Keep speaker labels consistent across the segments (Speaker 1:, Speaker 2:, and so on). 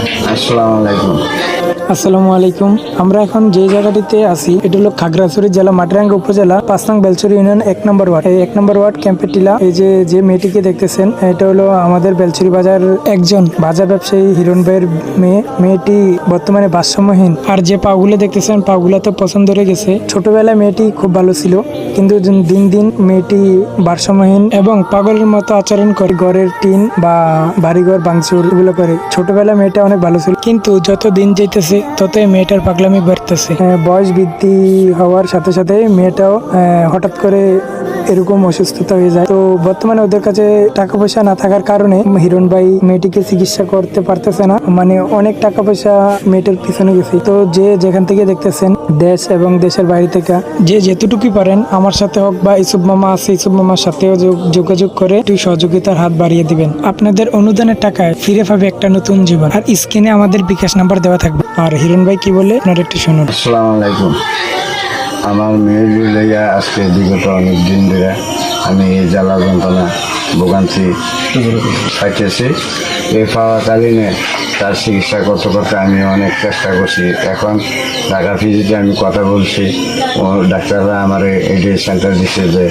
Speaker 1: আসসালামু আলাইকুম।
Speaker 2: আসসালামু আলাইকুম। আমরা এখন যে জায়গাটিতে আছি এটা হলো খাগড়াছড়ি জেলা মাটিরাঙ্গা উপজেলা ৫ নং বেলছড়ি ইউনিয়ন ১ নম্বর ওয়ার্ড। এই ১ নম্বর ওয়ার্ড ক্যাম্পের টিলা। এই যে মেয়েটিকে দেখতেছেন এটা হলো আমাদের বেলছড়ি বাজার একজন বাজার ব্যবসায়ী হিরণ ভাইয়ের মেয়ে। মেয়েটি বর্তমানে ভারসাম্যহীন। আর যে পাগুলো দেখতেছেন পাগুলা তো পছন্দ হয়ে গেছে। ছোটবেলায় মেয়েটি খুব ভালো ছিল, কিন্তু দিন দিন মেয়েটি ভারসাম্যহীন এবং পাগলের মতো আচরণ করে। ঘরের টিন বা বাড়িঘর ভাঙচুর এগুলো করে। ছোটবেলায় মেয়েটা অনেক ভালো ছিল, কিন্তু যত দিন যেতেছে ততই মেয়েটার পাগলামি বাড়তেছে। বয়স বৃদ্ধি হওয়ার সাথে সাথে মেয়েটাও হঠাৎ করে এরকম অসুস্থতা হয়ে যায়। তো বর্তমানে ওদের কাছে টাকা পয়সা না থাকার কারণে হিরণ ভাই মেয়েটিকে চিকিৎসা করতে পারতেছে না। মানে অনেক টাকা পয়সা মেয়েটার পিছনে গেছে। তো যে যেখান থেকে দেখতেছেন দেশ এবং দেশের বাইরে থেকে যে যেতটুকুই পারেন আমার সাথে হোক বা ইসুফ মামা আছে ইসুফ মামার সাথেও যোগাযোগ করে একটু সহযোগিতার হাত বাড়িয়ে দিবেন। আপনাদের অনুদানের টাকায় ফিরে পাবে একটা নতুন জীবন। আর স্ক্রিনে আমাদের বিকাশ নাম্বার দেওয়া থাকবে। আর হিরণ ভাই কি বলে আপনারা একটু শুনুন।
Speaker 1: আসসালামু আলাইকুম। আমার মেয়ের লইয়া আজকে বিগত অনেক দিন ধরে আমি এই জ্বালা যন্ত্রণা ভোগান্তি পাইতেছি। এই পাওয়াকালীনে তার চিকিৎসা করতে করতে আমি অনেক চেষ্টা করছি। এখন ঢাকা ফিজিতে আমি কথা বলছি, ও ডাক্তাররা আমার এই সেন্টার দিচ্ছে যে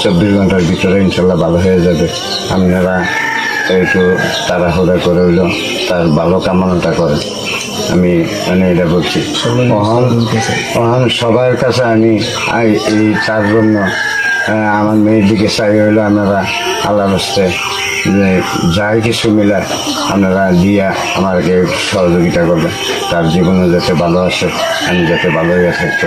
Speaker 1: ২৪ ঘন্টার ভিতরে ইনশাল্লাহ ভালো হয়ে যাবে। আপনারা একটু তাড়াহুড়া করে হইল তার ভালো কামনাটা করেন। আমি এটা বলছি। সবার কাছে আমি এই তার জন্য আমার মেয়ের দিকে চাই হইলো আপনারা আল্লাহ রাস্তে যে যাই কিছু মিলা আপনারা দিয়া আমাকে সহযোগিতা করবেন। তার জীবনে যাতে ভালো আসে, আমি যাতে ভালোই থাকতে।